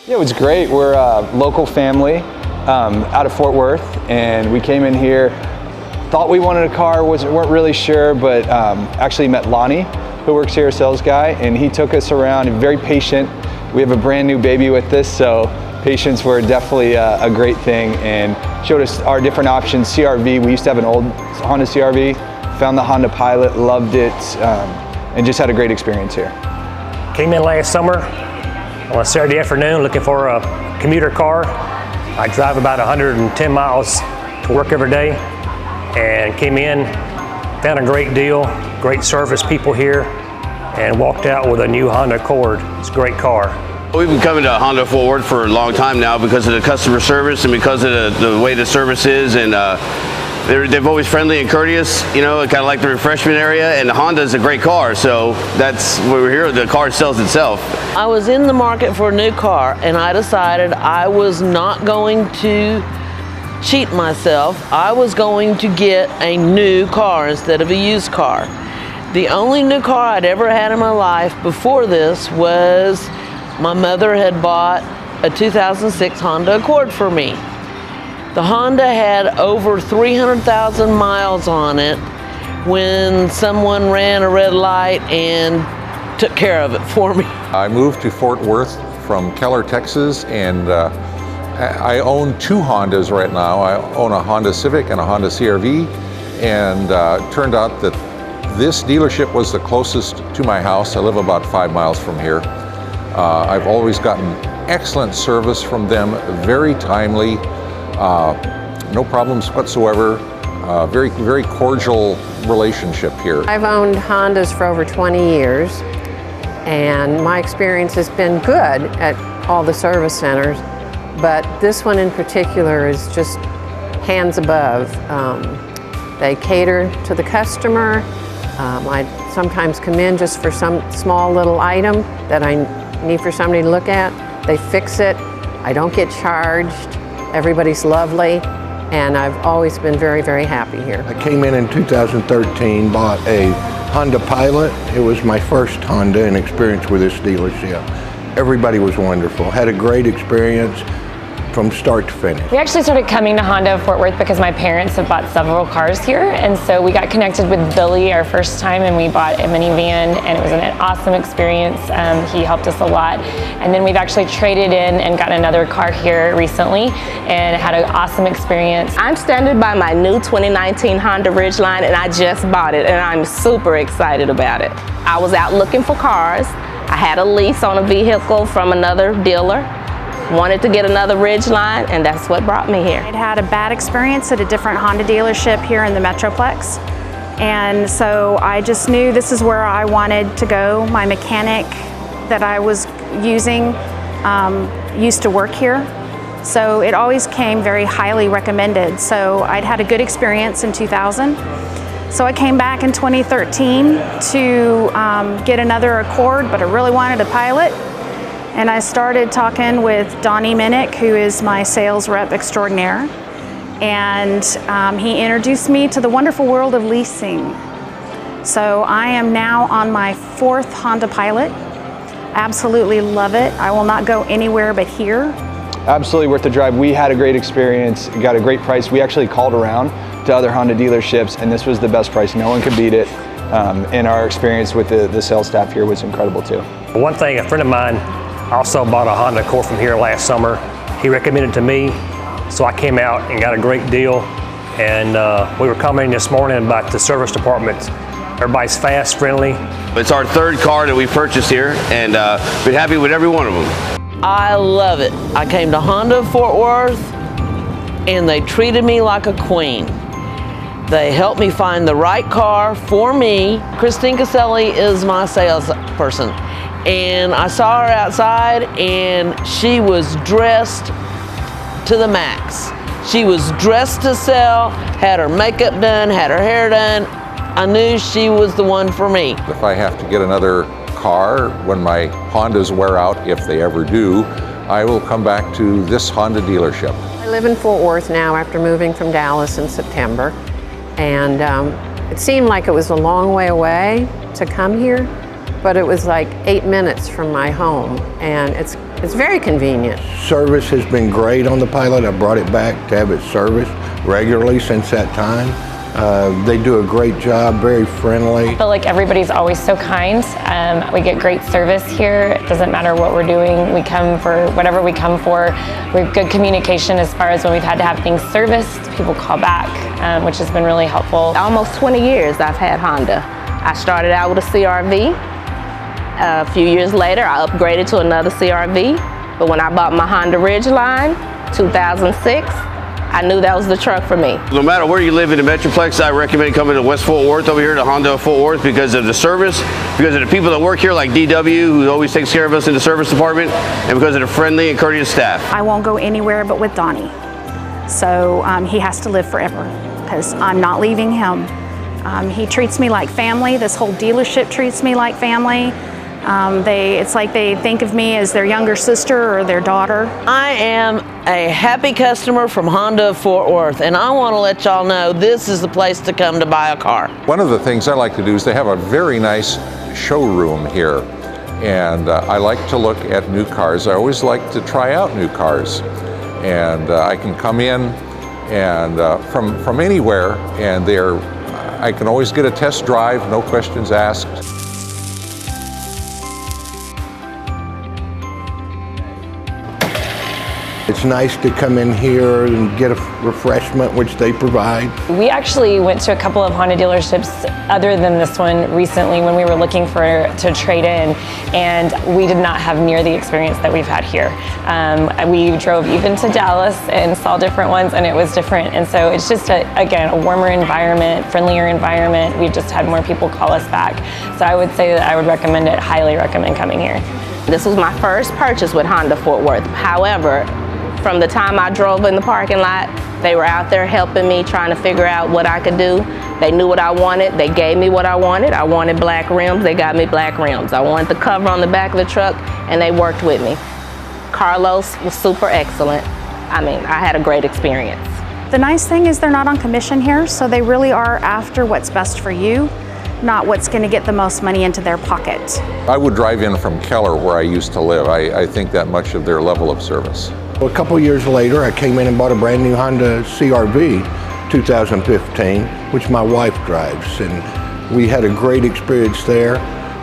Yeah, it was great. We're a local family out of Fort Worth, and we came in here, thought we wanted a car, weren't really sure, but actually met Lonnie, who works here, a sales guy, and he took us around, and very patient. We have a brand new baby with us, so patience were definitely a great thing, and showed us our different options. CR-V, we used to have an old Honda CR-V, found the Honda Pilot, loved it, and just had a great experience here. Came in last summer on a Saturday afternoon looking for a commuter car. I drive about 110 miles to work every day, and came in, found a great deal, great service people here, and walked out with a new Honda Accord. It's a great car. We've been coming to Honda Fort Worth for a long time now because of the customer service and because of the way the service is, and they've always friendly and courteous, you know, kind of like the refreshment area, and the Honda is a great car, so that's why we're here. The car sells itself. I was in the market for a new car, and I decided I was not going to cheat myself. I was going to get a new car instead of a used car. The only new car I'd ever had in my life before this was my mother had bought a 2006 Honda Accord for me. The Honda had over 300,000 miles on it when someone ran a red light and took care of it for me. I moved to Fort Worth from Keller, Texas, and I own two Hondas right now. I own a Honda Civic and a Honda CR-V, and turned out that this dealership was the closest to my house. I live about 5 miles from here. I've always gotten excellent service from them, very timely, no problems whatsoever. Very, very cordial relationship here. I've owned Hondas for over 20 years, and my experience has been good at all the service centers, but this one in particular is just hands above. They cater to the customer. I sometimes come in just for some small little item that I need for somebody to look at. They fix it. I don't get charged. Everybody's lovely, and I've always been very, very happy here. I came in 2013, bought a Honda Pilot. It was my first Honda and experience with this dealership. Everybody was wonderful. Had a great experience from start to finish. We actually started coming to Honda of Fort Worth because my parents have bought several cars here, and so we got connected with Billy our first time, and we bought a minivan, and it was an awesome experience. He helped us a lot, and then we've actually traded in and gotten another car here recently and had an awesome experience. I'm standing by my new 2019 Honda Ridgeline, and I just bought it, and I'm super excited about it. I was out looking for cars. I had a lease on a vehicle from another dealer. Wanted to get another Ridgeline, and that's what brought me here. I'd had a bad experience at a different Honda dealership here in the Metroplex, and so I just knew this is where I wanted to go. My mechanic that I was using used to work here, so it always came very highly recommended. So I'd had a good experience in 2000. So I came back in 2013 to get another Accord, but I really wanted a Pilot. And I started talking with Donnie Minnick, who is my sales rep extraordinaire. And he introduced me to the wonderful world of leasing. So I am now on my 4th Honda Pilot. Absolutely love it. I will not go anywhere but here. Absolutely worth the drive. We had a great experience, got a great price. We actually called around to other Honda dealerships, and this was the best price. No one could beat it. And our experience with the sales staff here was incredible too. One thing, a friend of mine also bought a Honda Accord from here last summer. He recommended it to me, so I came out and got a great deal. And we were commenting this morning about the service department. Everybody's fast, friendly. It's our third car that we purchased here, and been happy with every one of them. I love it. I came to Honda of Fort Worth, and they treated me like a queen. They helped me find the right car for me. Christine Caselli is my salesperson. And I saw her outside, and she was dressed to the max. She was dressed to sell, had her makeup done, had her hair done. I knew she was the one for me. If I have to get another car when my Hondas wear out, if they ever do, I will come back to this Honda dealership. I live in Fort Worth now after moving from Dallas in September, and it seemed like it was a long way away to come here, but it was like 8 minutes from my home, and it's It's very convenient. Service has been great on the Pilot. I brought it back to have it serviced regularly since that time. They do a great job, very friendly. I feel like everybody's always so kind. We get great service here. It doesn't matter what we're doing. We come for whatever we come for. We have good communication as far as when we've had to have things serviced. People call back, which has been really helpful. Almost 20 years I've had Honda. I started out with a CR-V. A few years later, I upgraded to another CR-V. But when I bought my Honda Ridgeline, 2006, I knew that was the truck for me. No matter where you live in the Metroplex, I recommend coming to West Fort Worth over here to Honda of Fort Worth because of the service, because of the people that work here like DW, who always takes care of us in the service department, and because of the friendly and courteous staff. I won't go anywhere but with Donnie. So he has to live forever because I'm not leaving him. He treats me like family. This whole dealership treats me like family. It's like they think of me as their younger sister or their daughter. I am a happy customer from Honda of Fort Worth, and I want to let y'all know this is the place to come to buy a car. One of the things I like to do is they have a very nice showroom here, and I like to look at new cars. I always like to try out new cars, and I can come in and from anywhere, and I can always get a test drive, no questions asked. It's nice to come in here and get a refreshment, which they provide. We actually went to a couple of Honda dealerships other than this one recently when we were looking to trade in, and we did not have near the experience that we've had here. We drove even to Dallas and saw different ones, and it was different. And so it's just, again, a warmer environment, friendlier environment. We've just had more people call us back. So I would say that I would recommend it, highly recommend coming here. This was my first purchase with Honda Fort Worth. However, from the time I drove in the parking lot, they were out there helping me, trying to figure out what I could do. They knew what I wanted. They gave me what I wanted. I wanted black rims. They got me black rims. I wanted the cover on the back of the truck, and they worked with me. Carlos was super excellent. I mean, I had a great experience. The nice thing is they're not on commission here, so they really are after what's best for you, not what's going to get the most money into their pocket. I would drive in from Keller, where I used to live. I think that much of their level of service. A couple years later, I came in and bought a brand new Honda CR-V 2015, which my wife drives, and we had a great experience there.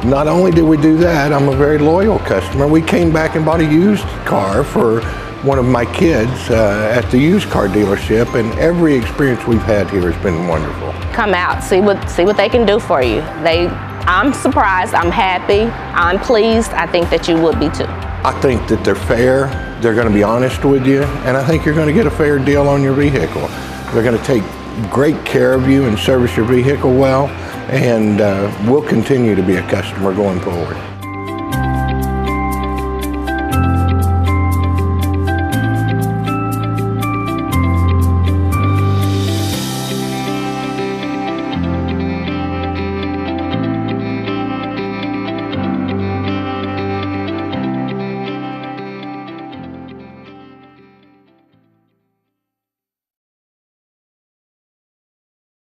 Not only did we do that, I'm a very loyal customer. We came back and bought a used car for one of my kids at the used car dealership, and every experience we've had here has been wonderful. Come out, see what they can do for you. I'm surprised, I'm happy, I'm pleased. I think that you would be too. I think that they're fair, they're going to be honest with you, and I think you're going to get a fair deal on your vehicle. They're going to take great care of you and service your vehicle well, and we'll continue to be a customer going forward.